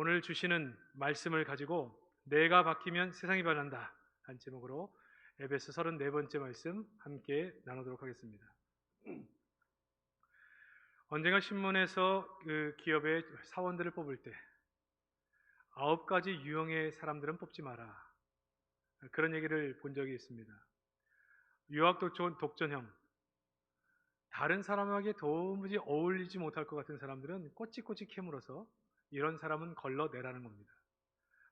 오늘 주시는 말씀을 가지고 내가 바뀌면 세상이 변한다 한 제목으로 에베소 34번째 말씀 함께 나누도록 하겠습니다. 언젠가 신문에서 그 기업의 사원들을 뽑을 때 9가지 유형의 사람들은 뽑지 마라, 그런 얘기를 본 적이 있습니다. 유학 독전형, 다른 사람에게 도무지 어울리지 못할 것 같은 사람들은 꼬치꼬치 캐물어서 이런 사람은 걸러내라는 겁니다.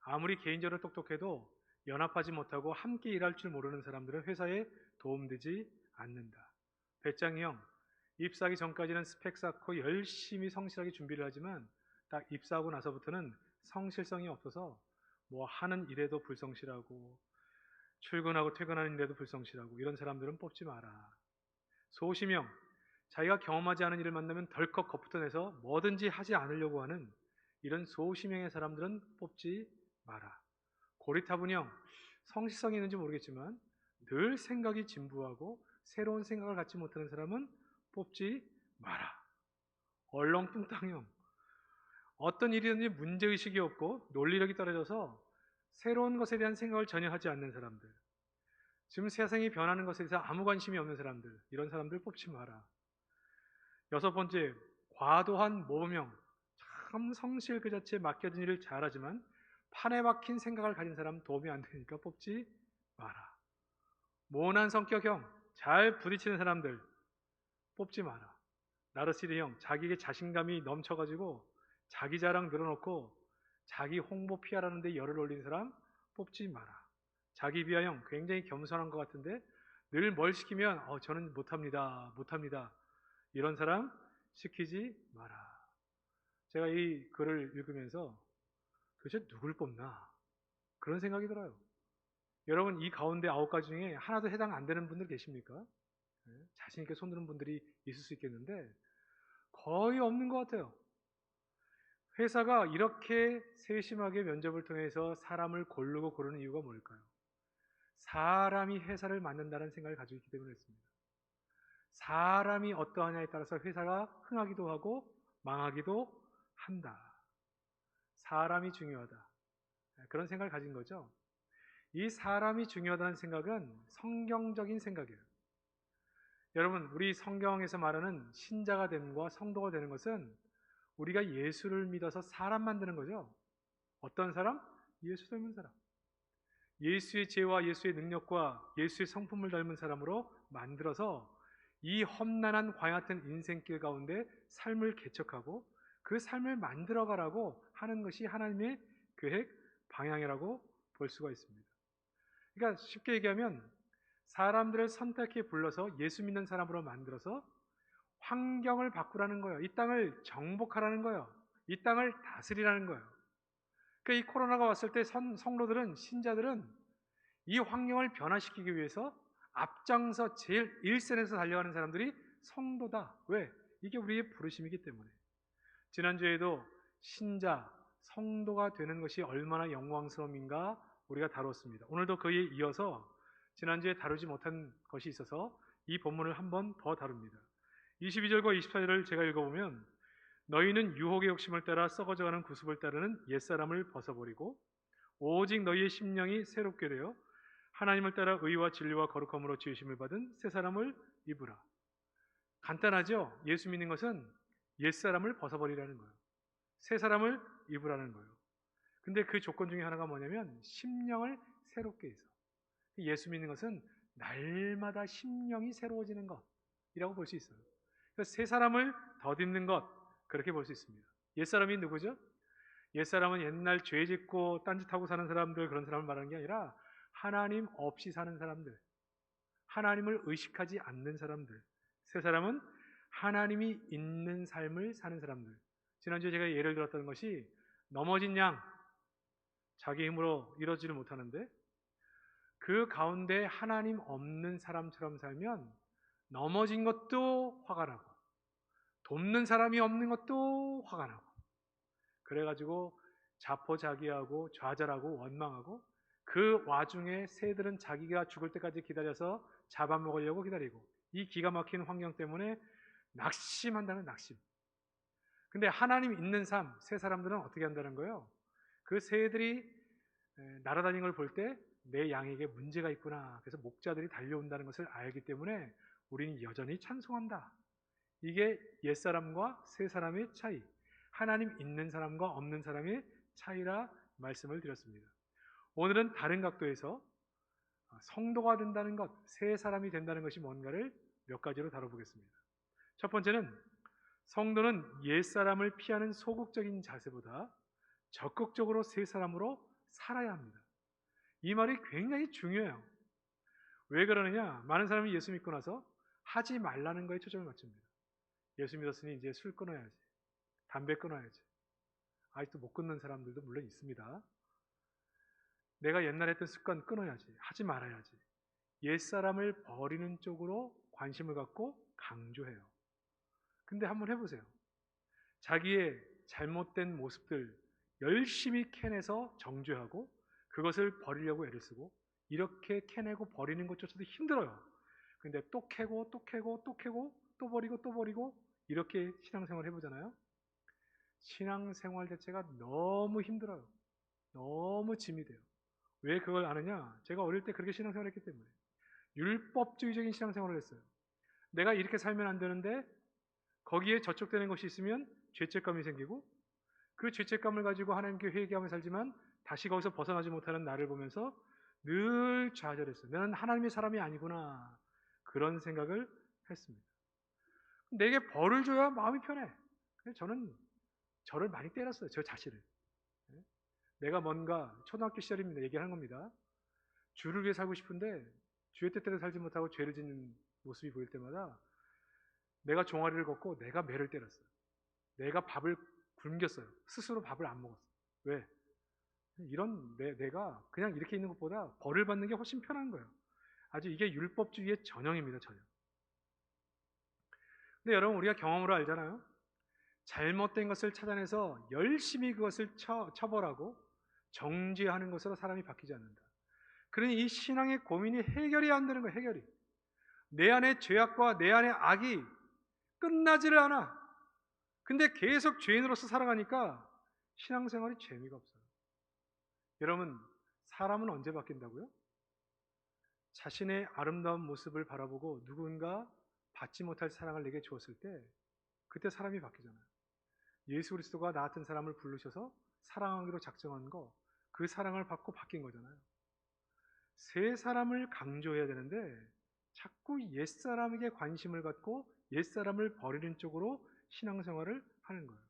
아무리 개인적으로 똑똑해도 연합하지 못하고 함께 일할 줄 모르는 사람들은 회사에 도움되지 않는다. 배짱이형, 입사하기 전까지는 스펙 쌓고 열심히 성실하게 준비를 하지만 딱 입사하고 나서부터는 성실성이 없어서 뭐 하는 일에도 불성실하고 출근하고 퇴근하는 일에도 불성실하고, 이런 사람들은 뽑지 마라. 소심형, 자기가 경험하지 않은 일을 만나면 덜컥 겁부터 내서 뭐든지 하지 않으려고 하는 이런 소심형의 사람들은 뽑지 마라. 고리타분형, 성실성이 있는지 모르겠지만 늘 생각이 진부하고 새로운 생각을 갖지 못하는 사람은 뽑지 마라. 얼렁뚱땅형, 어떤 일이든지 문제의식이 없고 논리력이 떨어져서 새로운 것에 대한 생각을 전혀 하지 않는 사람들, 지금 세상이 변하는 것에 대해서 아무 관심이 없는 사람들, 이런 사람들 뽑지 마라. 6번째, 과도한 모범형, 참 성실 그 자체에 맡겨진 일을 잘하지만 판에 박힌 생각을 가진 사람 도움이 안 되니까 뽑지 마라. 모난 성격형, 잘 부딪히는 사람들 뽑지 마라. 나르시스형, 자기에게 자신감이 넘쳐가지고 자기 자랑 늘어놓고 자기 홍보 PR하는 데 열을 올린 사람 뽑지 마라. 자기 비하형, 굉장히 겸손한 것 같은데 늘 뭘 시키면 저는 못합니다, 이런 사람 시키지 마라. 제가 이 글을 읽으면서 도대체 누굴 뽑나, 그런 생각이 들어요. 여러분, 이 가운데 9가지 중에 하나도 해당 안 되는 분들 계십니까? 자신 있게 손 드는 분들이 있을 수 있겠는데 거의 없는 것 같아요. 회사가 이렇게 세심하게 면접을 통해서 사람을 고르는 이유가 뭘까요? 사람이 회사를 만든다는 생각을 가지고 있기 때문에 그렇습니다. 사람이 어떠하냐에 따라서 회사가 흥하기도 하고 망하기도 한다. 사람이 중요하다, 그런 생각을 가진 거죠. 이 사람이 중요하다는 생각은 성경적인 생각이에요. 여러분, 우리 성경에서 말하는 신자가 됨과 성도가 되는 것은 우리가 예수를 믿어서 사람 만드는 거죠. 어떤 사람? 예수 닮은 사람. 예수의 죄와 예수의 능력과 예수의 성품을 닮은 사람으로 만들어서 이 험난한 광야 같은 인생길 가운데 삶을 개척하고 그 삶을 만들어가라고 하는 것이 하나님의 계획, 방향이라고 볼 수가 있습니다. 그러니까 쉽게 얘기하면 사람들을 선택해 불러서 예수 믿는 사람으로 만들어서 환경을 바꾸라는 거예요. 이 땅을 정복하라는 거예요. 이 땅을 다스리라는 거예요. 그러니까 이 코로나가 왔을 때 성도들은, 신자들은 이 환경을 변화시키기 위해서 앞장서 제일 일선에서 달려가는 사람들이 성도다. 왜? 이게 우리의 부르심이기 때문에. 지난주에도 신자, 성도가 되는 것이 얼마나 영광스러움인가 우리가 다뤘습니다. 오늘도 그에 이어서 지난주에 다루지 못한 것이 있어서 이 본문을 한 번 더 다룹니다. 22절과 24절을 제가 읽어보면, 너희는 유혹의 욕심을 따라 썩어져가는 구습을 따르는 옛사람을 벗어버리고 오직 너희의 심령이 새롭게 되어 하나님을 따라 의와 진리와 거룩함으로 지으심을 받은 새 사람을 입으라. 간단하죠? 예수 믿는 것은 옛사람을 벗어버리라는 거예요. 새 사람을 입으라는 거예요. 근데 그 조건 중에 하나가 뭐냐면 심령을 새롭게 해서, 예수 믿는 것은 날마다 심령이 새로워지는 것이라고 볼 수 있어요. 그래서 새 사람을 덧입는 것, 그렇게 볼 수 있습니다. 옛사람이 누구죠? 옛사람은 옛날 죄 짓고 딴짓하고 사는 사람들, 그런 사람을 말하는 게 아니라 하나님 없이 사는 사람들, 하나님을 의식하지 않는 사람들. 새 사람은 하나님이 있는 삶을 사는 사람들. 지난주에 제가 예를 들었던 것이 넘어진 양, 자기 힘으로 이러지를 못하는데 그 가운데 하나님 없는 사람처럼 살면 넘어진 것도 화가 나고 돕는 사람이 없는 것도 화가 나고, 그래가지고 자포자기하고 좌절하고 원망하고, 그 와중에 새들은 자기가 죽을 때까지 기다려서 잡아먹으려고 기다리고, 이 기가 막힌 환경 때문에 낙심한다는 낙심. 근데 하나님 있는 삶, 새 사람들은 어떻게 한다는 거예요? 그 새들이 날아다니는 걸 볼 때 내 양에게 문제가 있구나. 그래서 목자들이 달려온다는 것을 알기 때문에 우리는 여전히 찬송한다. 이게 옛사람과 새사람의 차이, 하나님 있는 사람과 없는 사람의 차이라 말씀을 드렸습니다. 오늘은 다른 각도에서 성도가 된다는 것, 새 사람이 된다는 것이 뭔가를 몇 가지로 다뤄보겠습니다. 첫 번째는 성도는 옛사람을 피하는 소극적인 자세보다 적극적으로 새 사람으로 살아야 합니다. 이 말이 굉장히 중요해요. 왜 그러느냐? 많은 사람이 예수 믿고 나서 하지 말라는 거에 초점을 맞춥니다. 예수 믿었으니 이제 술 끊어야지, 담배 끊어야지. 아직도 못 끊는 사람들도 물론 있습니다. 내가 옛날에 했던 습관 끊어야지, 하지 말아야지. 옛사람을 버리는 쪽으로 관심을 갖고 강조해요. 근데 한번 해보세요. 자기의 잘못된 모습들 열심히 캐내서 정죄하고 그것을 버리려고 애를 쓰고 이렇게 캐내고 버리는 것조차도 힘들어요. 근데 또 캐고 또 캐고 또 캐고 또 버리고 또 버리고 이렇게 신앙생활 해보잖아요. 신앙생활 자체가 너무 힘들어요. 너무 짐이 돼요. 왜 그걸 아느냐? 제가 어릴 때 그렇게 신앙생활을 했기 때문에. 율법주의적인 신앙생활을 했어요. 내가 이렇게 살면 안 되는데 거기에 저촉되는 것이 있으면 죄책감이 생기고 그 죄책감을 가지고 하나님께 회개하며 살지만 다시 거기서 벗어나지 못하는 나를 보면서 늘 좌절했어요. 나는 하나님의 사람이 아니구나. 그런 생각을 했습니다. 내게 벌을 줘야 마음이 편해. 그래서 저는 저를 많이 때렸어요. 저 자신을. 내가 뭔가 초등학교 시절입니다. 얘기하는 겁니다. 주를 위해 살고 싶은데 주의 뜻대로 살지 못하고 죄를 짓는 모습이 보일 때마다 내가 종아리를 걷고 내가 매를 때렸어요. 내가 밥을 굶겼어요. 스스로 밥을 안 먹었어요. 왜? 이런 내가 그냥 이렇게 있는 것보다 벌을 받는 게 훨씬 편한 거예요. 아주 이게 율법주의의 전형입니다. 전형. 근데 여러분 우리가 경험으로 알잖아요. 잘못된 것을 찾아내서 열심히 그것을 처벌하고 정죄하는 것으로 사람이 바뀌지 않는다. 그러니 이 신앙의 고민이 해결이 안 되는 거예요. 해결이. 내 안의 죄악과 내 안의 악이 끝나지를 않아. 근데 계속 죄인으로서 살아가니까 신앙생활이 재미가 없어요. 여러분, 사람은 언제 바뀐다고요? 자신의 아름다운 모습을 바라보고 누군가 받지 못할 사랑을 내게 주었을 때 그때 사람이 바뀌잖아요. 예수 그리스도가 나 같은 사람을 부르셔서 사랑하기로 작정한 거, 그 사랑을 받고 바뀐 거잖아요. 새 사람을 강조해야 되는데 자꾸 옛사람에게 관심을 갖고 옛사람을 버리는 쪽으로 신앙생활을 하는 거예요.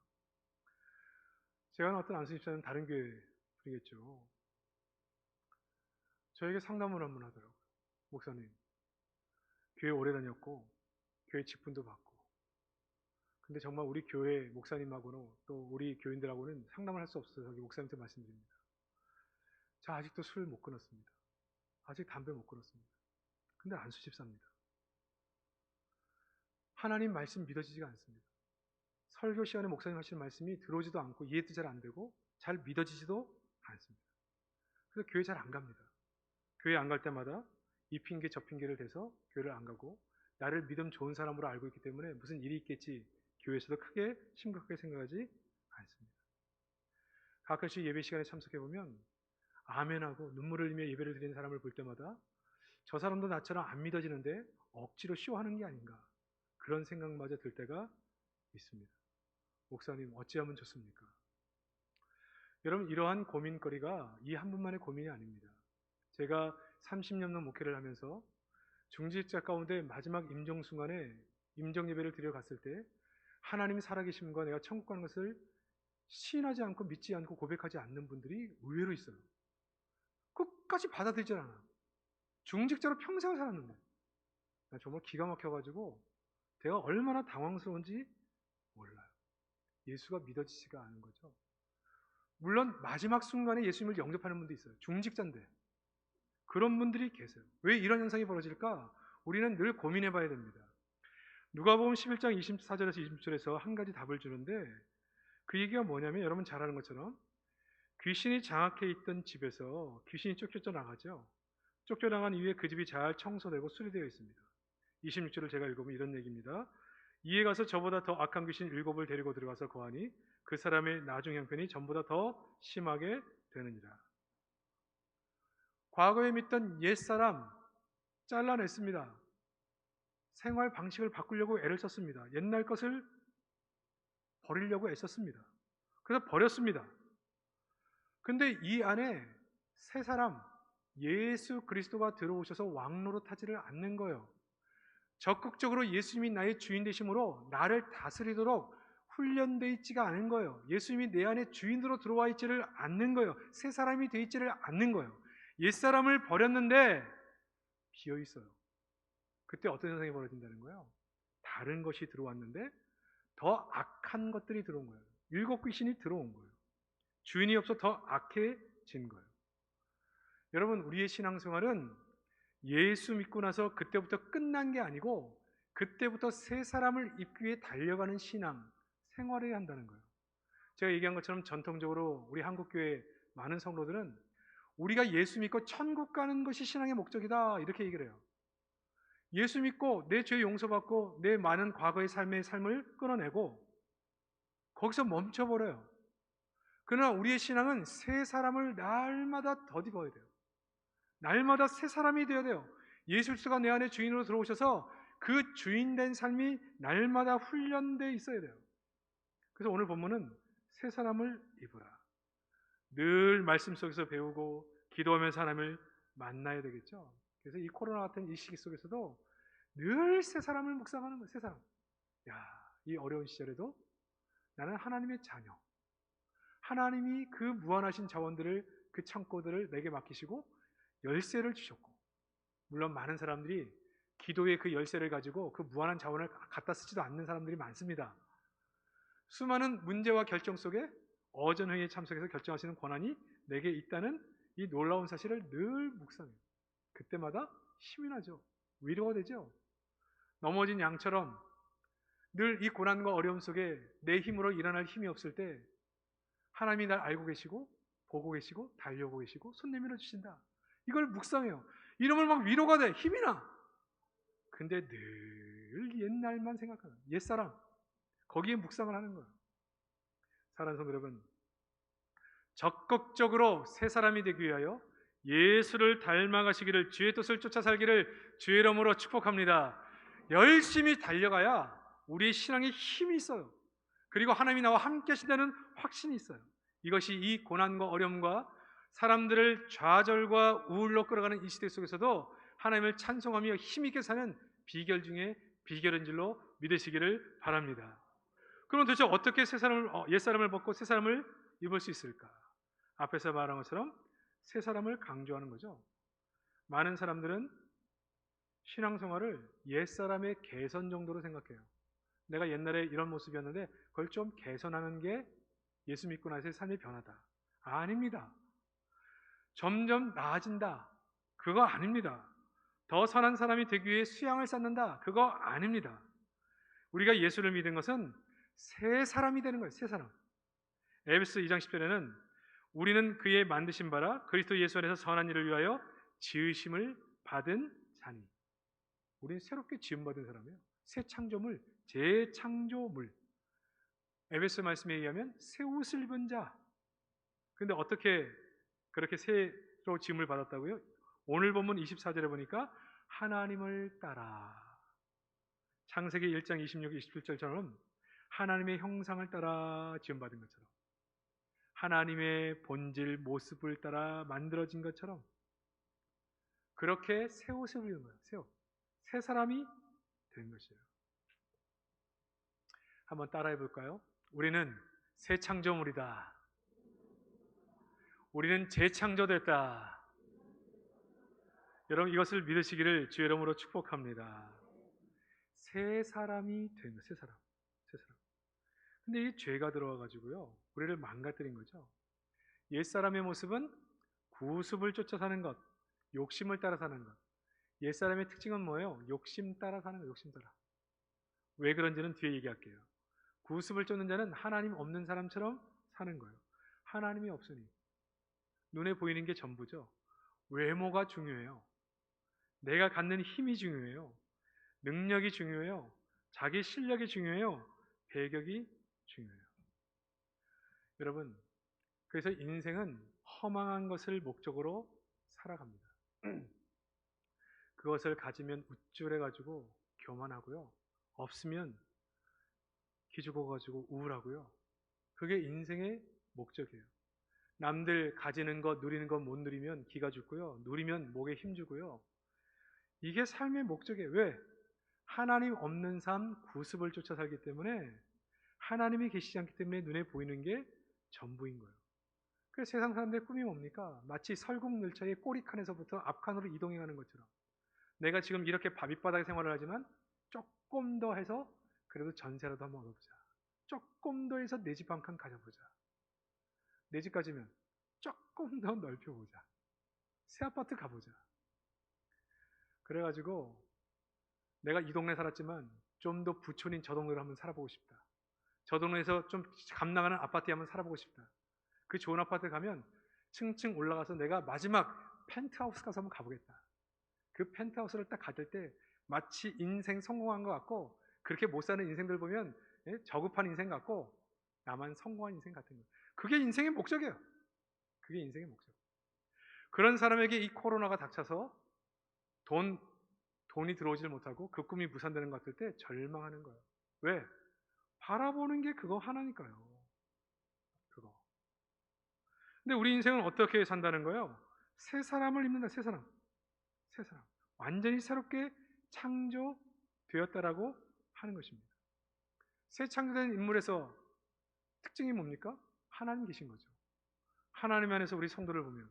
제가 아는 어떤 안수집사는 다른 교회 분이겠죠. 저에게 상담을 한번 하더라고요. 목사님, 교회 오래 다녔고 교회 직분도 받고 근데 정말 우리 교회 목사님하고는 또 우리 교인들하고는 상담을 할 수 없어서 여기 목사님한테 말씀드립니다. 저 아직도 술 못 끊었습니다. 아직 담배 못 끊었습니다. 근데 안수집사입니다. 하나님 말씀 믿어지지가 않습니다. 설교 시간에 목사님 하시는 말씀이 들어오지도 않고 이해도 잘 안 되고 잘 믿어지지도 않습니다. 그래서 교회 잘 안 갑니다. 교회 안 갈 때마다 이 핑계 저 핑계를 대서 교회를 안 가고 나를 믿음 좋은 사람으로 알고 있기 때문에 무슨 일이 있겠지 교회에서도 크게 심각하게 생각하지 않습니다. 가끔씩 예배 시간에 참석해 보면 아멘하고 눈물을 흘리며 예배를 드리는 사람을 볼 때마다 저 사람도 나처럼 안 믿어지는데 억지로 쇼하는 게 아닌가 그런 생각마저 들 때가 있습니다. 목사님 어찌하면 좋습니까? 여러분 이러한 고민거리가 이 한 분만의 고민이 아닙니다. 제가 30년 넘 목회를 하면서 중직자 가운데 마지막 임종 순간에 임종 예배를 드려 갔을 때 하나님이 살아계심과 내가 천국 가는 것을 시인하지 않고 믿지 않고 고백하지 않는 분들이 의외로 있어요. 끝까지 받아들이지 않아요. 중직자로 평생을 살았는데 정말 기가 막혀가지고 제가 얼마나 당황스러운지 몰라요. 예수가 믿어지지가 않은 거죠. 물론 마지막 순간에 예수님을 영접하는 분도 있어요. 중직자인데 그런 분들이 계세요. 왜 이런 현상이 벌어질까? 우리는 늘 고민해 봐야 됩니다. 누가복음 11장 24절에서 26절에서 한 가지 답을 주는데 그 얘기가 뭐냐면 여러분 잘 아는 것처럼 귀신이 장악해 있던 집에서 귀신이 쫓겨나가죠. 쫓겨나간 이후에 그 집이 잘 청소되고 수리되어 있습니다. 26절을 제가 읽으면 이런 얘기입니다. 이에 가서 저보다 더 악한 귀신 7을 데리고 들어가서 거하니 그 사람의 나중 형편이 전보다 더 심하게 되느니라. 과거에 믿던 옛사람 잘라냈습니다. 생활 방식을 바꾸려고 애를 썼습니다. 옛날 것을 버리려고 애썼습니다. 그래서 버렸습니다. 근데 이 안에 새 사람, 예수 그리스도가 들어오셔서 왕노릇하지를 않는 거예요. 적극적으로 예수님이 나의 주인 되심으로 나를 다스리도록 훈련되어 있지가 않은 거예요. 예수님이 내 안에 주인으로 들어와 있지를 않는 거예요. 새 사람이 되어 있지를 않는 거예요. 옛사람을 버렸는데 비어 있어요. 그때 어떤 현상이 벌어진다는 거예요? 다른 것이 들어왔는데 더 악한 것들이 들어온 거예요. 7 귀신이 들어온 거예요. 주인이 없어 더 악해진 거예요. 여러분, 우리의 신앙생활은 예수 믿고 나서 그때부터 끝난 게 아니고 그때부터 새 사람을 입기 위해 달려가는 신앙 생활을 해야 한다는 거예요. 제가 얘기한 것처럼 전통적으로 우리 한국교회 많은 성도들은 우리가 예수 믿고 천국 가는 것이 신앙의 목적이다 이렇게 얘기를 해요. 예수 믿고 내 죄 용서받고 내 많은 과거의 삶을 끊어내고 거기서 멈춰버려요. 그러나 우리의 신앙은 새 사람을 날마다 덧입어야 돼요. 날마다 새 사람이 되어야 돼요. 예수 그리스도가 내 안에 주인으로 들어오셔서 그 주인된 삶이 날마다 훈련되어 있어야 돼요. 그래서 오늘 본문은 새 사람을 입으라. 늘 말씀 속에서 배우고 기도하면서 하나님을 만나야 되겠죠. 그래서 이 코로나 같은 이 시기 속에서도 늘 새 사람을 묵상하는 거예요. 새 사람. 이 어려운 시절에도 나는 하나님의 자녀. 하나님이 그 무한하신 자원들을, 그 창고들을 내게 맡기시고 열쇠를 주셨고, 물론 많은 사람들이 기도의 그 열쇠를 가지고 그 무한한 자원을 갖다 쓰지도 않는 사람들이 많습니다. 수많은 문제와 결정 속에 어전회의에 참석해서 결정하시는 권한이 내게 있다는 이 놀라운 사실을 늘 묵상해요. 그때마다 힘이 나죠. 위로가 되죠. 넘어진 양처럼 늘 이 고난과 어려움 속에 내 힘으로 일어날 힘이 없을 때 하나님이 날 알고 계시고 보고 계시고 달려오고 계시고 손 내밀어 주신다. 이걸 묵상해요. 이러면 막 위로가 돼. 힘이 나. 근데 늘 옛날만 생각하는 옛사람, 거기에 묵상을 하는 거예요. 사랑하는 성도 여러분, 적극적으로 새 사람이 되기 위하여 예수를 닮아가시기를, 주의 뜻을 쫓아 살기를 주의 이름으로 축복합니다. 열심히 달려가야 우리의 신앙에 힘이 있어요. 그리고 하나님이 나와 함께 하신다는 확신이 있어요. 이것이 이 고난과 어려움과 사람들을 좌절과 우울로 끌어가는 이 시대 속에서도 하나님을 찬송하며 힘있게 사는 비결 중에 비결인 줄로 믿으시기를 바랍니다. 그럼 도대체 어떻게 옛사람을 벗고 새 사람을 입을 수 있을까? 앞에서 말한 것처럼 새 사람을 강조하는 거죠. 많은 사람들은 신앙생활을 옛사람의 개선 정도로 생각해요. 내가 옛날에 이런 모습이었는데 그걸 좀 개선하는 게 예수 믿고 나서의 삶의 변화다. 아닙니다. 점점 나아진다. 그거 아닙니다. 더 선한 사람이 되기 위해 수양을 쌓는다. 그거 아닙니다. 우리가 예수를 믿은 것은 새 사람이 되는 거예요. 새 사람. 에베소 2장 10절에는 우리는 그의 만드신 바라 그리스도 예수 안에서 선한 일을 위하여 지으심을 받은 자니. 우리는 새롭게 지음받은 사람이에요. 새 창조물, 재창조물. 에베소 말씀에 의하면 새 옷을 입은 자. 근데 어떻게 그렇게 새로 지음을 받았다고요? 오늘 본문 24절에 보니까 하나님을 따라. 창세기 1장 26, 27절처럼 하나님의 형상을 따라 지음받은 것처럼, 하나님의 본질, 모습을 따라 만들어진 것처럼 그렇게 새 옷을 입는 거예요. 새 옷. 새 사람이 된 것이에요. 한번 따라해 볼까요? 우리는 새 창조물이다. 우리는 재창조됐다. 여러분, 이것을 믿으시기를 주의 이름으로 축복합니다. 새 사람이 된 거예요. 새 사람. 새 사람. 근데 이 죄가 들어와 가지고요, 우리를 망가뜨린 거죠. 옛사람의 모습은 구습을 쫓아 사는 것, 욕심을 따라 사는 것. 옛사람의 특징은 뭐예요? 욕심 따라 사는 거예요. 욕심 따라. 왜 그런지는 뒤에 얘기할게요. 구습을 쫓는 자는 하나님 없는 사람처럼 사는 거예요. 하나님이 없으니 눈에 보이는 게 전부죠. 외모가 중요해요. 내가 갖는 힘이 중요해요. 능력이 중요해요. 자기 실력이 중요해요? 배격이 중요해요. 여러분, 그래서 인생은 허망한 것을 목적으로 살아갑니다. 그것을 가지면 우쭐해가지고 교만하고요. 없으면 기죽어가지고 우울하고요. 그게 인생의 목적이에요. 남들 가지는 것, 누리는 것 못 누리면 기가 죽고요. 누리면 목에 힘주고요. 이게 삶의 목적이에요. 왜? 하나님 없는 삶, 구습을 쫓아 살기 때문에 하나님이 계시지 않기 때문에 눈에 보이는 게 전부인 거예요. 그래서 세상 사람들의 꿈이 뭡니까? 마치 설국열차의 꼬리칸에서부터 앞칸으로 이동해가는 것처럼 내가 지금 이렇게 밑바닥 생활을 하지만 조금 더 해서 그래도 전세라도 한번 얻어보자. 조금 더 해서 내 집 한 칸 가져보자. 내 집 가지면 조금 더 넓혀보자. 새 아파트 가보자. 그래가지고 내가 이 동네 살았지만 좀 더 부촌인 저 동네로 한번 살아보고 싶다. 저 동네에서 좀 감나가는 아파트에 한번 살아보고 싶다. 그 좋은 아파트 가면 층층 올라가서 내가 마지막 펜트하우스 가서 한번 가보겠다. 그 펜트하우스를 딱 갔을 때 마치 인생 성공한 것 같고, 그렇게 못 사는 인생들 보면 저급한 인생 같고 나만 성공한 인생 같은 거예요. 그게 인생의 목적이에요. 그게 인생의 목적. 그런 사람에게 이 코로나가 닥쳐서 돈이 들어오질 못하고 그 꿈이 무산되는 것 같을 때 절망하는 거예요. 왜? 바라보는 게 그거 하나니까요. 그거. 근데 우리 인생은 어떻게 산다는 거예요? 새 사람을 입는다. 새 사람. 새 사람. 완전히 새롭게 창조되었다라고 하는 것입니다. 새 창조된 인물에서 특징이 뭡니까? 하나님 계신 거죠. 하나님 안에서 우리 성도를 보면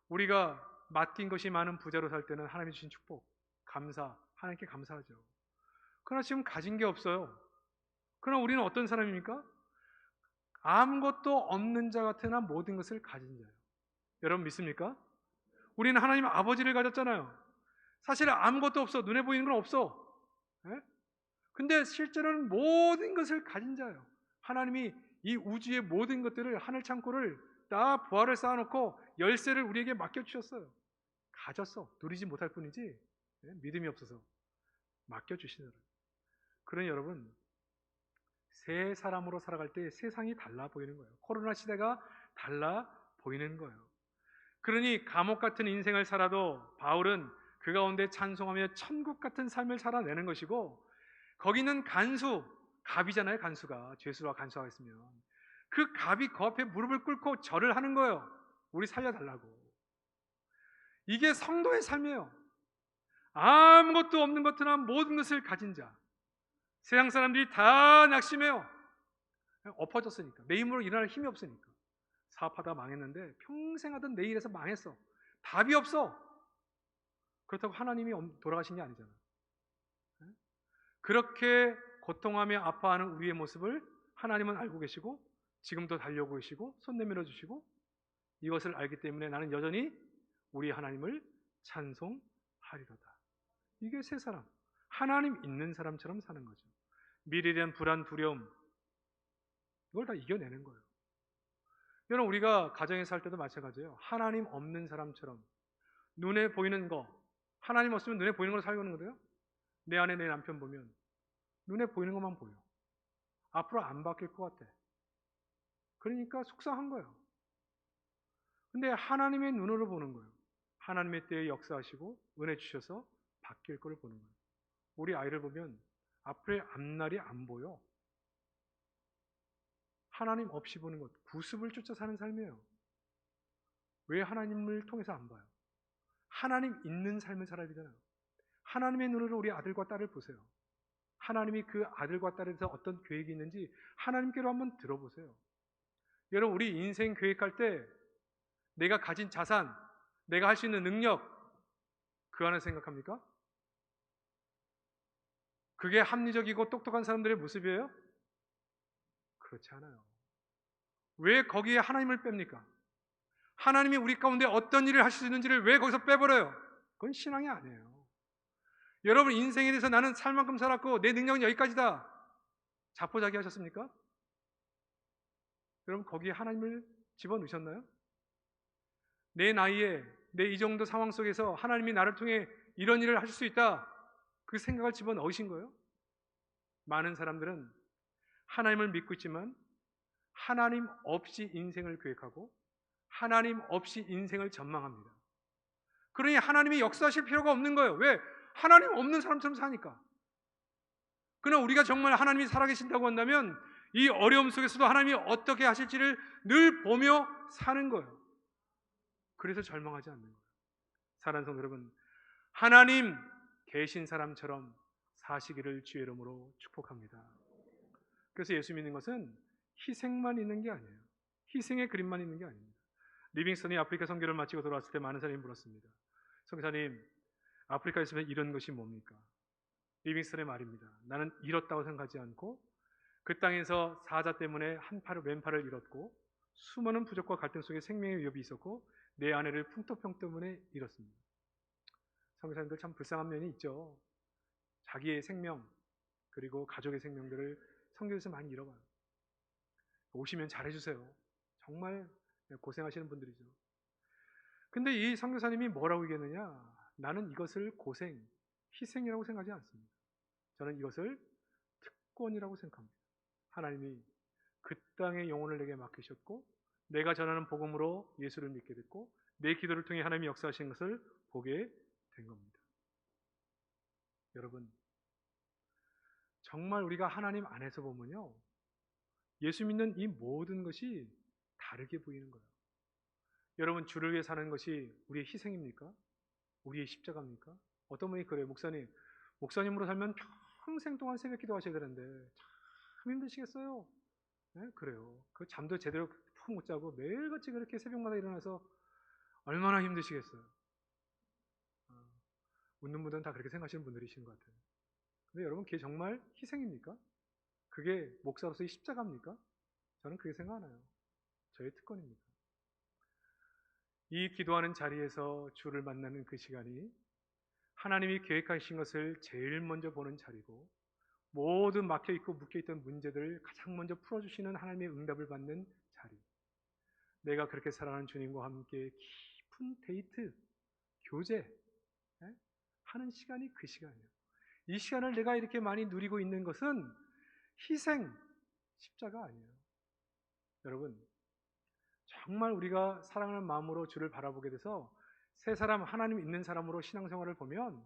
우리가 맡긴 것이 많은 부자로 살 때는 하나님이 주신 축복, 감사, 하나님께 감사하죠. 그러나 지금 가진 게 없어요. 그러나 우리는 어떤 사람입니까? 아무것도 없는 자 같으나 모든 것을 가진 자예요. 여러분 믿습니까? 우리는 하나님 아버지를 가졌잖아요. 사실 아무것도 없어. 눈에 보이는 건 없어. 예? 근데 실제로는 모든 것을 가진 자예요. 하나님이 이 우주의 모든 것들을, 하늘 창고를 다 부활을 쌓아놓고 열쇠를 우리에게 맡겨주셨어요. 가졌어. 누리지 못할 뿐이지 믿음이 없어서 맡겨주시더라고요. 그러니 여러분, 새 사람으로 살아갈 때 세상이 달라 보이는 거예요. 코로나 시대가 달라 보이는 거예요. 그러니 감옥 같은 인생을 살아도 바울은 그 가운데 찬송하며 천국 같은 삶을 살아내는 것이고, 거기는 간수, 갑이잖아요. 간수가, 죄수와 간수가 있으면 그 갑이 그 앞에 무릎을 꿇고 절을 하는 거예요. 우리 살려달라고. 이게 성도의 삶이에요. 아무것도 없는 것이나 모든 것을 가진 자. 세상 사람들이 다 낙심해요. 엎어졌으니까. 내 힘으로 일어날 힘이 없으니까. 사업하다 망했는데 평생 하던 내 일에서 망했어. 답이 없어. 그렇다고 하나님이 돌아가신 게 아니잖아. 그렇게 고통하며 아파하는 우리의 모습을 하나님은 알고 계시고 지금도 달려오고 계시고 손 내밀어 주시고, 이것을 알기 때문에 나는 여전히 우리 하나님을 찬송하리로다. 이게 새 사람, 하나님 있는 사람처럼 사는 거죠. 미래에 대한 불안, 두려움, 이걸 다 이겨내는 거예요. 여러분, 우리가 가정에 살 때도 마찬가지예요. 하나님 없는 사람처럼 눈에 보이는 거, 하나님 없으면 눈에 보이는 걸 살고 있는 거예요. 내 아내, 내 남편 보면 눈에 보이는 것만 보여. 앞으로 안 바뀔 것 같아. 그러니까 속상한 거예요. 근데 하나님의 눈으로 보는 거예요. 하나님의 때에 역사하시고 은혜 주셔서 바뀔 걸 보는 거예요. 우리 아이를 보면 앞에 앞날이 안 보여. 하나님 없이 보는 것, 구습을 쫓아 사는 삶이에요. 왜 하나님을 통해서 안 봐요? 하나님 있는 삶을 살아야 되잖아요. 하나님의 눈으로 우리 아들과 딸을 보세요. 하나님이 그 아들과 딸에 대해서 어떤 계획이 있는지 하나님께로 한번 들어보세요. 여러분, 우리 인생 계획할 때 내가 가진 자산, 내가 할 수 있는 능력, 그 안에 생각합니까? 그게 합리적이고 똑똑한 사람들의 모습이에요? 그렇지 않아요. 왜 거기에 하나님을 뺍니까? 하나님이 우리 가운데 어떤 일을 하실 수 있는지를 왜 거기서 빼버려요? 그건 신앙이 아니에요. 여러분, 인생에 대해서 나는 살 만큼 살았고 내 능력은 여기까지다, 자포자기 하셨습니까? 여러분, 거기에 하나님을 집어넣으셨나요? 내 나이에 내 이 정도 상황 속에서 하나님이 나를 통해 이런 일을 하실 수 있다, 그 생각을 집어넣으신 거예요? 많은 사람들은 하나님을 믿고 있지만 하나님 없이 인생을 계획하고 하나님 없이 인생을 전망합니다. 그러니 하나님이 역사하실 필요가 없는 거예요. 왜? 하나님 없는 사람처럼 사니까. 그러나 우리가 정말 하나님이 살아계신다고 한다면 이 어려움 속에서도 하나님이 어떻게 하실지를 늘 보며 사는 거예요. 그래서 절망하지 않는 거예요. 사랑하는 성도 여러분, 하나님 계신 사람처럼 사시기를 주의 이름으로 축복합니다. 그래서 예수 믿는 것은 희생만 있는 게 아니에요. 희생의 그림만 있는 게 아닙니다. 리빙스턴이 아프리카 선교를 마치고 돌아왔을 때 많은 사람이 물었습니다. 선교사님, 아프리카에 있으면 이런 것이 뭡니까? 리빙스턴의 말입니다. 나는 잃었다고 생각하지 않고 그 땅에서 사자 때문에 왼팔을 잃었고 수많은 부족과 갈등 속에 생명의 위협이 있었고 내 아내를 풍토병 때문에 잃었습니다. 선교사님들 참 불쌍한 면이 있죠. 자기의 생명 그리고 가족의 생명들을 선교에서 많이 잃어가요. 오시면 잘해주세요. 정말 고생하시는 분들이죠. 근데 이 선교사님이 뭐라고 얘기했느냐? 나는 이것을 고생, 희생이라고 생각하지 않습니다. 저는 이것을 특권이라고 생각합니다. 하나님이 그 땅의 영혼을 내게 맡기셨고 내가 전하는 복음으로 예수를 믿게 됐고 내 기도를 통해 하나님이 역사하신 것을 보게 된 겁니다. 여러분, 정말 우리가 하나님 안에서 보면요, 예수 믿는 이 모든 것이 다르게 보이는 거예요. 여러분, 주를 위해 사는 것이 우리의 희생입니까? 우리의 십자가입니까? 어떤 분이 그래요. 목사님으로 살면 평생 동안 새벽 기도 하셔야 되는데 참 힘드시겠어요? 네? 그래요. 그 잠도 제대로 푹 못 자고 매일같이 그렇게 새벽마다 일어나서 얼마나 힘드시겠어요? 웃는 분들은 다 그렇게 생각하시는 분들이신 것 같아요. 근데 여러분, 그게 정말 희생입니까? 그게 목사로서의 십자가입니까? 저는 그게 생각나요. 저의 특권입니다. 이 기도하는 자리에서 주를 만나는 그 시간이 하나님이 계획하신 것을 제일 먼저 보는 자리고 모든 막혀있고 묶여있던 문제들을 가장 먼저 풀어주시는 하나님의 응답을 받는 자리. 내가 그렇게 사랑하는 주님과 함께 깊은 데이트, 교제 하는 시간이 그 시간이에요. 이 시간을 내가 이렇게 많이 누리고 있는 것은 희생, 십자가 아니에요. 여러분, 정말 우리가 사랑하는 마음으로 주를 바라보게 돼서 새 사람, 하나님 있는 사람으로 신앙생활을 보면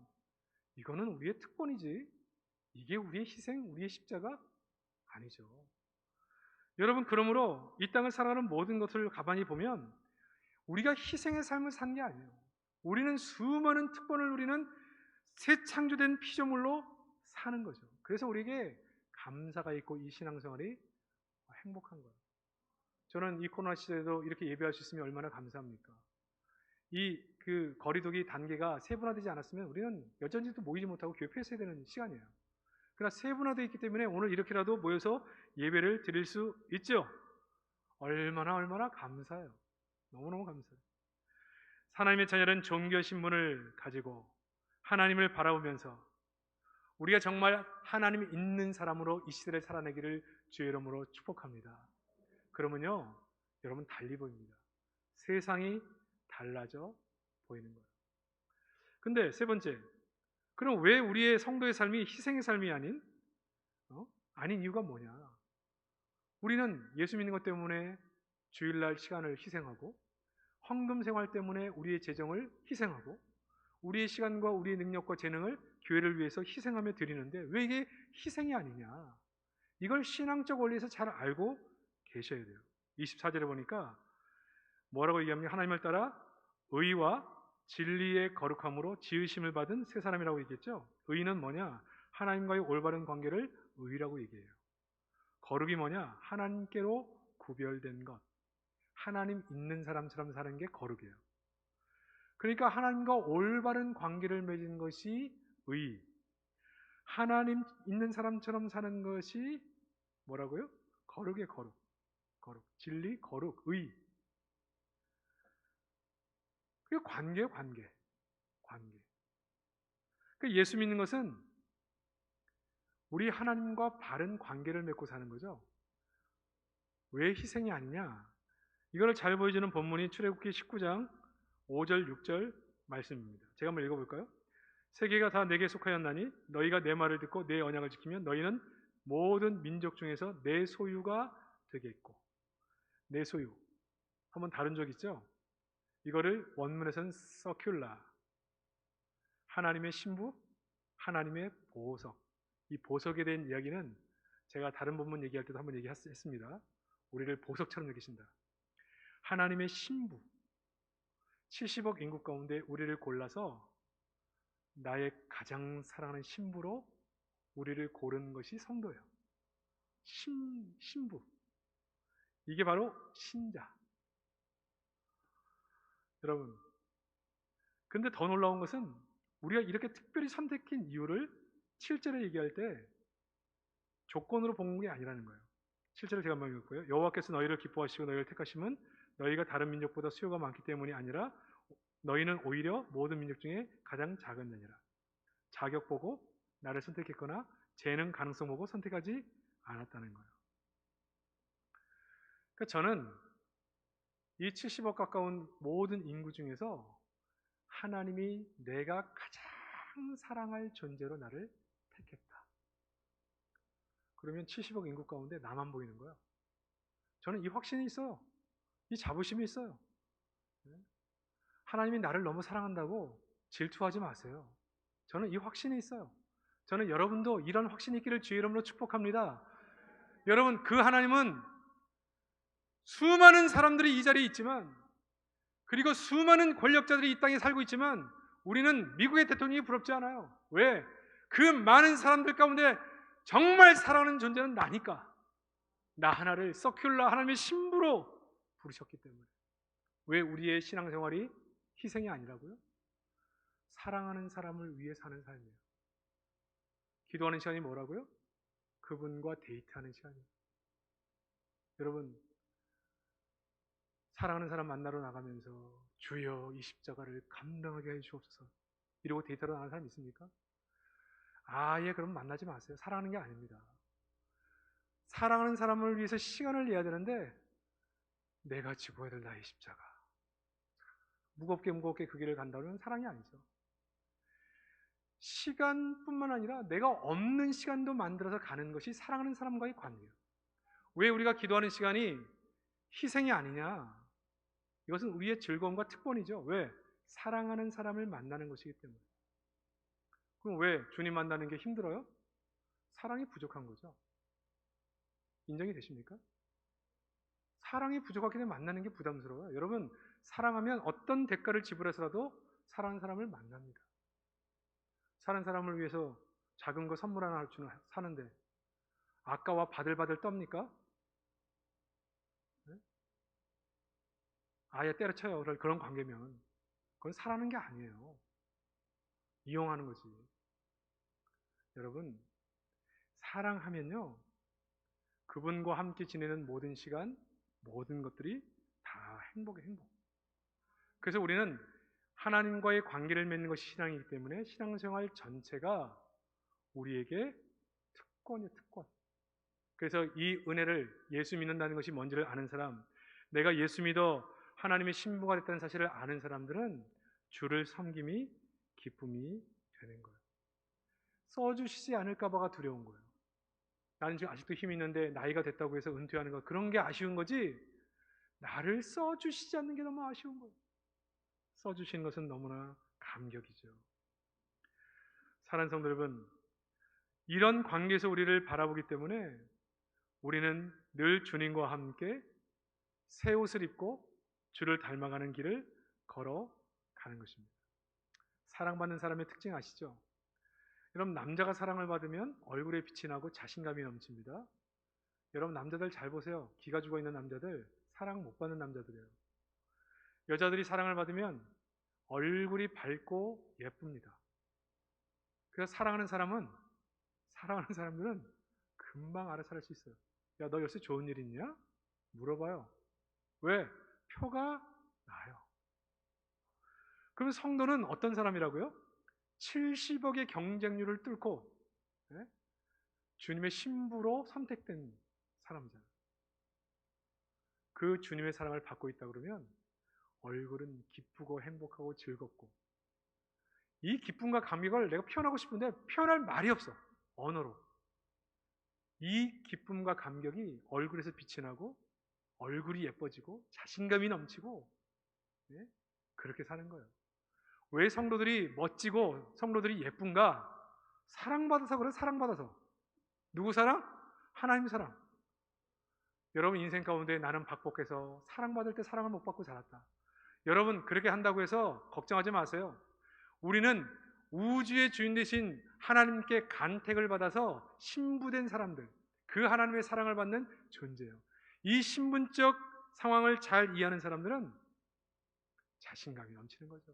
이거는 우리의 특권이지 이게 우리의 희생, 우리의 십자가 아니죠. 여러분, 그러므로 이 땅을 살아가는 모든 것을 가만히 보면 우리가 희생의 삶을 산 게 아니에요. 우리는 수많은 특권을 누리는 새 창조된 피조물로 사는 거죠. 그래서 우리에게 감사가 있고 이 신앙생활이 행복한 거예요. 저는 이 코로나 시대에도 이렇게 예배할 수 있으면 얼마나 감사합니까? 이 거리두기 단계가 세분화되지 않았으면 우리는 여전히도 모이지 못하고 교회 폐쇄해야 되는 시간이에요. 그러나 세분화되어 있기 때문에 오늘 이렇게라도 모여서 예배를 드릴 수 있죠. 얼마나 감사해요. 너무너무 감사해요. 하나님의 자녀는 종교 신분을 가지고 하나님을 바라보면서 우리가 정말 하나님이 있는 사람으로 이 시대를 살아내기를 주의 이름으로 축복합니다. 그러면요, 여러분 달리 보입니다. 세상이 달라져 보이는 거예요. 근데 세 번째, 그럼 왜 우리의 성도의 삶이 희생의 삶이 아닌 이유가 뭐냐? 우리는 예수 믿는 것 때문에 주일날 시간을 희생하고 헌금 생활 때문에 우리의 재정을 희생하고 우리의 시간과 우리의 능력과 재능을 교회를 위해서 희생하며 드리는데 왜 이게 희생이 아니냐? 이걸 신앙적 원리에서 잘 알고 계셔야 돼요. 24절에 보니까 뭐라고 얘기합니까? 하나님을 따라 의와 진리의 거룩함으로 지으심을 받은 새 사람이라고 얘기했죠. 의는 뭐냐? 하나님과의 올바른 관계를 의라고 얘기해요. 거룩이 뭐냐? 하나님께로 구별된 것. 하나님 있는 사람처럼 사는 게 거룩이에요. 그러니까 하나님과 올바른 관계를 맺은 것이 의. 하나님 있는 사람처럼 사는 것이 뭐라고요? 거룩의 거룩. 진리, 거룩, 의. 그게 관계예요, 관계. 그러니까 예수 믿는 것은 우리 하나님과 바른 관계를 맺고 사는 거죠. 왜 희생이 아니냐? 이걸 잘 보여주는 본문이 출애굽기 19장 5절, 6절 말씀입니다. 제가 한번 읽어볼까요? 세계가 다 내게 속하였나니 너희가 내 말을 듣고 내 언약을 지키면 너희는 모든 민족 중에서 내 소유가 되겠고, 내 소유 한번 다룬 적 있죠? 이거를 원문에서는 서큘라, 하나님의 신부, 하나님의 보석. 이 보석에 대한 이야기는 제가 다른 본문 얘기할 때도 한번 얘기했습니다. 우리를 보석처럼 여기신다. 하나님의 신부, 70억 인구 가운데 우리를 골라서 나의 가장 사랑하는 신부로 우리를 고른 것이 성도예요. 신부. 이게 바로 신자. 여러분, 근데 더 놀라운 것은 우리가 이렇게 특별히 선택한 이유를 7절에 얘기할 때 조건으로 본 게 아니라는 거예요. 7절을 제가 한번 읽을게요. 여호와께서 너희를 기뻐하시고 너희를 택하심은 너희가 다른 민족보다 수요가 많기 때문이 아니라 너희는 오히려 모든 민족 중에 가장 작은 자니라. 자격 보고 나를 선택했거나 재능 가능성 보고 선택하지 않았다는 거예요. 그러니까 저는 이 70억 가까운 모든 인구 중에서 하나님이 내가 가장 사랑할 존재로 나를 택했다. 그러면 70억 인구 가운데 나만 보이는 거예요. 저는 이 확신이 있어요. 이 자부심이 있어요. 하나님이 나를 너무 사랑한다고 질투하지 마세요. 저는 이 확신이 있어요. 저는 여러분도 이런 확신이 있기를 주의 이름으로 축복합니다. 여러분, 그 하나님은 수많은 사람들이 이 자리에 있지만, 그리고 수많은 권력자들이 이 땅에 살고 있지만 우리는 미국의 대통령이 부럽지 않아요. 왜? 그 많은 사람들 가운데 정말 사랑하는 존재는 나니까. 나 하나를 서큘라 하나님의 신부로 부르셨기 때문에. 왜 우리의 신앙생활이 희생이 아니라고요? 사랑하는 사람을 위해 사는 삶이에요. 기도하는 시간이 뭐라고요? 그분과 데이트하는 시간이에요. 여러분, 사랑하는 사람 만나러 나가면서 주여 이 십자가를 감당하게 해 주옵소서 이러고 데이트하러 나가는 사람 있습니까? 아예 그럼 만나지 마세요. 사랑하는 게 아닙니다. 사랑하는 사람을 위해서 시간을 내야 되는데 내가 지고야 될 나의 십자가 무겁게 그 길을 간다면 사랑이 아니죠. 시간뿐만 아니라 내가 없는 시간도 만들어서 가는 것이 사랑하는 사람과의 관계예요. 왜 우리가 기도하는 시간이 희생이 아니냐? 이것은 우리의 즐거움과 특권이죠. 왜? 사랑하는 사람을 만나는 것이기 때문에. 그럼 왜 주님 만나는 게 힘들어요? 사랑이 부족한 거죠. 인정이 되십니까? 사랑이 부족하기 때문에 만나는 게 부담스러워요. 여러분, 사랑하면 어떤 대가를 지불해서라도 사랑하는 사람을 만납니다. 사랑하는 사람을 위해서 작은 거 선물 하나 주는 사는데 아까와 바들바들 떱니까? 네? 아예 때려쳐요. 그런 관계면 그건 사랑하는 게 아니에요. 이용하는 거지. 여러분, 사랑하면요 그분과 함께 지내는 모든 시간, 모든 것들이 다 행복이에요. 행복. 그래서 우리는 하나님과의 관계를 맺는 것이 신앙이기 때문에 신앙생활 전체가 우리에게 특권이에요. 특권. 그래서 이 은혜를, 예수 믿는다는 것이 뭔지를 아는 사람, 내가 예수 믿어 하나님의 신부가 됐다는 사실을 아는 사람들은 주를 섬김이 기쁨이 되는 거예요. 써주시지 않을까 봐가 두려운 거예요. 나는 지금 아직도 힘이 있는데 나이가 됐다고 해서 은퇴하는 거, 그런 게 아쉬운 거지 나를 써주시지 않는 게 너무 아쉬운 거예요. 써주신 것은 너무나 감격이죠. 사랑하는 성도 여러분, 이런 관계에서 우리를 바라보기 때문에 우리는 늘 주님과 함께 새 옷을 입고 주를 닮아가는 길을 걸어가는 것입니다. 사랑받는 사람의 특징 아시죠? 여러분, 남자가 사랑을 받으면 얼굴에 빛이 나고 자신감이 넘칩니다. 여러분, 남자들 잘 보세요. 기가 죽어있는 남자들, 사랑 못 받는 남자들이에요. 여자들이 사랑을 받으면 얼굴이 밝고 예쁩니다. 그래서 사랑하는 사람들은 금방 알아차릴 수 있어요. 야, 너 요새 좋은 일 있냐? 물어봐요. 왜? 표가 나요. 그럼 성도는 어떤 사람이라고요? 70억의 경쟁률을 뚫고 주님의 신부로 선택된 사람이잖아요. 그 주님의 사랑을 받고 있다 그러면 얼굴은 기쁘고 행복하고 즐겁고, 이 기쁨과 감격을 내가 표현하고 싶은데 표현할 말이 없어. 언어로. 이 기쁨과 감격이 얼굴에서 빛이 나고 얼굴이 예뻐지고 자신감이 넘치고, 예? 그렇게 사는 거예요. 왜 성도들이 멋지고 성도들이 예쁜가? 사랑받아서 그래. 사랑받아서. 누구 사랑? 하나님 사랑. 여러분 인생 가운데 나는 박복해서 사랑받을 때 사랑을 못 받고 자랐다. 여러분 그렇게 한다고 해서 걱정하지 마세요. 우리는 우주의 주인 되신 하나님께 간택을 받아서 신부된 사람들, 그 하나님의 사랑을 받는 존재예요. 이 신분적 상황을 잘 이해하는 사람들은 자신감이 넘치는 거죠.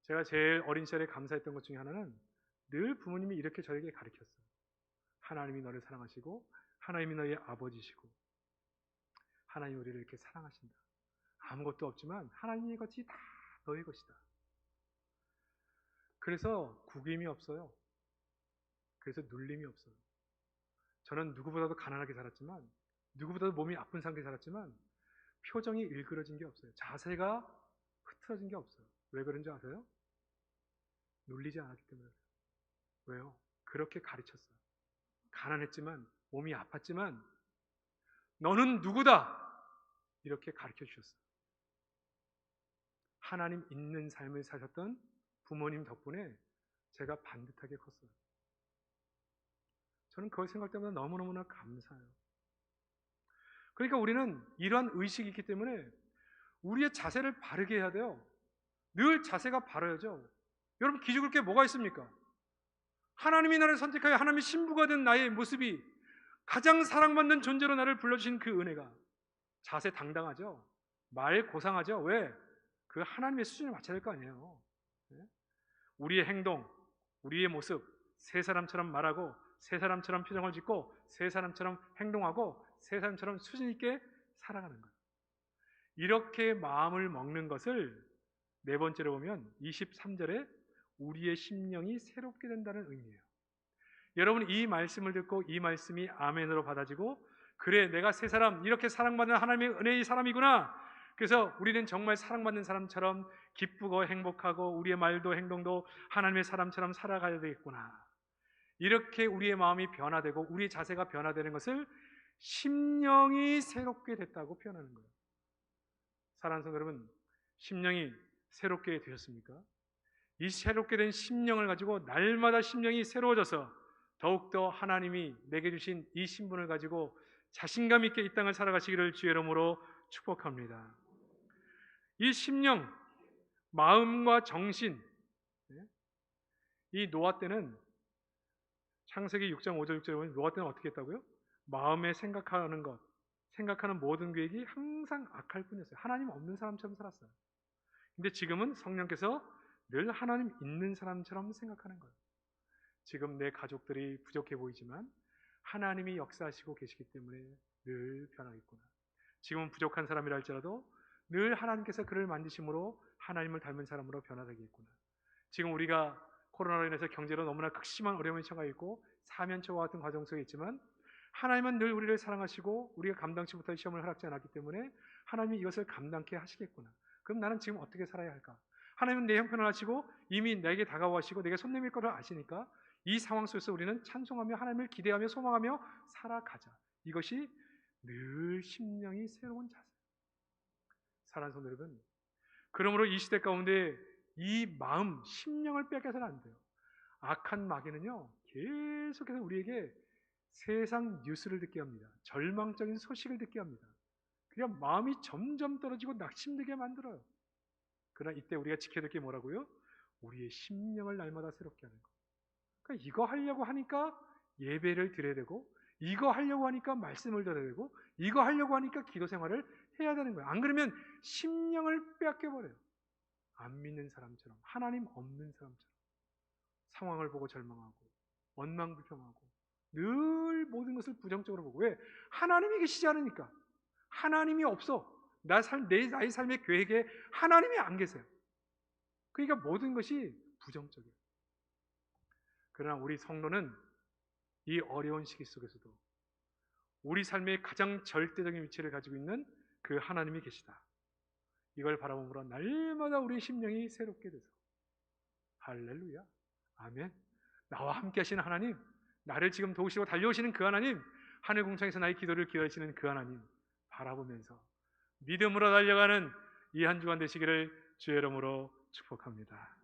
제가 제일 어린 시절에 감사했던 것 중에 하나는 늘 부모님이 이렇게 저에게 가르쳤어요. 하나님이 너를 사랑하시고 하나님이 너의 아버지시고 하나님이 우리를 이렇게 사랑하신다. 아무것도 없지만 하나님의 것이 다 너의 것이다. 그래서 구김이 없어요. 그래서 눌림이 없어요. 저는 누구보다도 가난하게 살았지만, 누구보다도 몸이 아픈 상태에 살았지만 표정이 일그러진 게 없어요. 자세가 흐트러진 게 없어요. 왜 그런지 아세요? 눌리지 않았기 때문에. 왜요? 그렇게 가르쳤어요. 가난했지만, 몸이 아팠지만 너는 누구다! 이렇게 가르쳐 주셨어요. 하나님 있는 삶을 사셨던 부모님 덕분에 제가 반듯하게 컸어요. 저는 그걸 생각할 때마다 너무너무나 감사해요. 그러니까 우리는 이러한 의식이 있기 때문에 우리의 자세를 바르게 해야 돼요. 늘 자세가 바라야죠. 여러분 기죽을 게 뭐가 있습니까? 하나님이 나를 선택하여 하나님의 신부가 된 나의 모습이 가장 사랑받는 존재로 나를 불러주신 그 은혜가 자세 당당하죠. 말 고상하죠. 왜? 그 하나님의 수준에 맞춰야 될 거 아니에요. 우리의 행동, 우리의 모습, 세 사람처럼 말하고 세 사람처럼 표정을 짓고 세 사람처럼 행동하고 세 사람처럼 수준 있게 살아가는 거예요. 이렇게 마음을 먹는 것을 네 번째로 보면 23절에 우리의 심령이 새롭게 된다는 의미예요. 여러분 이 말씀을 듣고 이 말씀이 아멘으로 받아지고 그래 내가 새 사람 이렇게 사랑받는 하나님의 은혜의 사람이구나. 그래서 우리는 정말 사랑받는 사람처럼 기쁘고 행복하고 우리의 말도 행동도 하나님의 사람처럼 살아가야 되겠구나. 이렇게 우리의 마음이 변화되고 우리의 자세가 변화되는 것을 심령이 새롭게 됐다고 표현하는 거예요. 사랑하는 성도 여러분, 심령이 새롭게 되셨습니까? 이 새롭게 된 심령을 가지고 날마다 심령이 새로워져서 더욱더 하나님이 내게 주신 이 신분을 가지고 자신감 있게 이 땅을 살아가시기를 주의 이름으로 축복합니다. 이 심령, 마음과 정신, 이 노아 때는 창세기 6장 5절 6절에 보면 노아 때는 어떻게 했다고요? 마음에 생각하는 것, 생각하는 모든 계획이 항상 악할 뿐이었어요. 하나님 없는 사람처럼 살았어요. 근데 지금은 성령께서 늘 하나님 있는 사람처럼 생각하는 거예요. 지금 내 가족들이 부족해 보이지만 하나님이 역사하시고 계시기 때문에 늘 변하겠구나. 지금은 부족한 사람이라 할지라도 늘 하나님께서 그를 만드심으로 하나님을 닮은 사람으로 변화되겠구나. 지금 우리가 코로나로 인해서 경제로 너무나 극심한 어려움에 처해 있고 사면초와 같은 과정 속에 있지만 하나님은 늘 우리를 사랑하시고 우리가 감당치 못할 시험을 허락지 않았기 때문에 하나님이 이것을 감당케 하시겠구나. 그럼 나는 지금 어떻게 살아야 할까? 하나님은 내 형편을 아시고 이미 내게 다가와시고 내게 손 내밀 것을 아시니까 이 상황 속에서 우리는 찬송하며 하나님을 기대하며 소망하며 살아가자. 이것이 늘 심령이 새로운 자세. 사랑하는 성도 여러분, 그러므로 이 시대 가운데 이 마음, 심령을 빼앗겨서는 안 돼요. 악한 마귀는요 계속해서 우리에게 세상 뉴스를 듣게 합니다. 절망적인 소식을 듣게 합니다. 그냥 마음이 점점 떨어지고 낙심되게 만들어요. 그러나 이때 우리가 지켜야 될 게 뭐라고요? 우리의 심령을 날마다 새롭게 하는 거. 그러니까 이거 하려고 하니까 예배를 드려야 되고 이거 하려고 하니까 말씀을 들어야 되고 이거 하려고 하니까 기도 생활을 해야 되는 거예요. 안 그러면 심령을 빼앗겨 버려요. 안 믿는 사람처럼, 하나님 없는 사람처럼 상황을 보고 절망하고 원망불평하고 늘 모든 것을 부정적으로 보고. 왜? 하나님이 계시지 않으니까. 하나님이 없어. 나의 삶의 계획에 하나님이 안 계세요. 그러니까 모든 것이 부정적이에요. 그러나 우리 성도는 이 어려운 시기 속에서도 우리 삶의 가장 절대적인 위치를 가지고 있는 그 하나님이 계시다. 이걸 바라봄으로 날마다 우리 심령이 새롭게 돼서 할렐루야, 아멘. 나와 함께 하시는 하나님, 나를 지금 도우시고 달려오시는 그 하나님, 하늘 공창에서 나의 기도를 기다리시는 그 하나님 바라보면서 믿음으로 달려가는 이 한 주간 되시기를 주의 이름으로 축복합니다.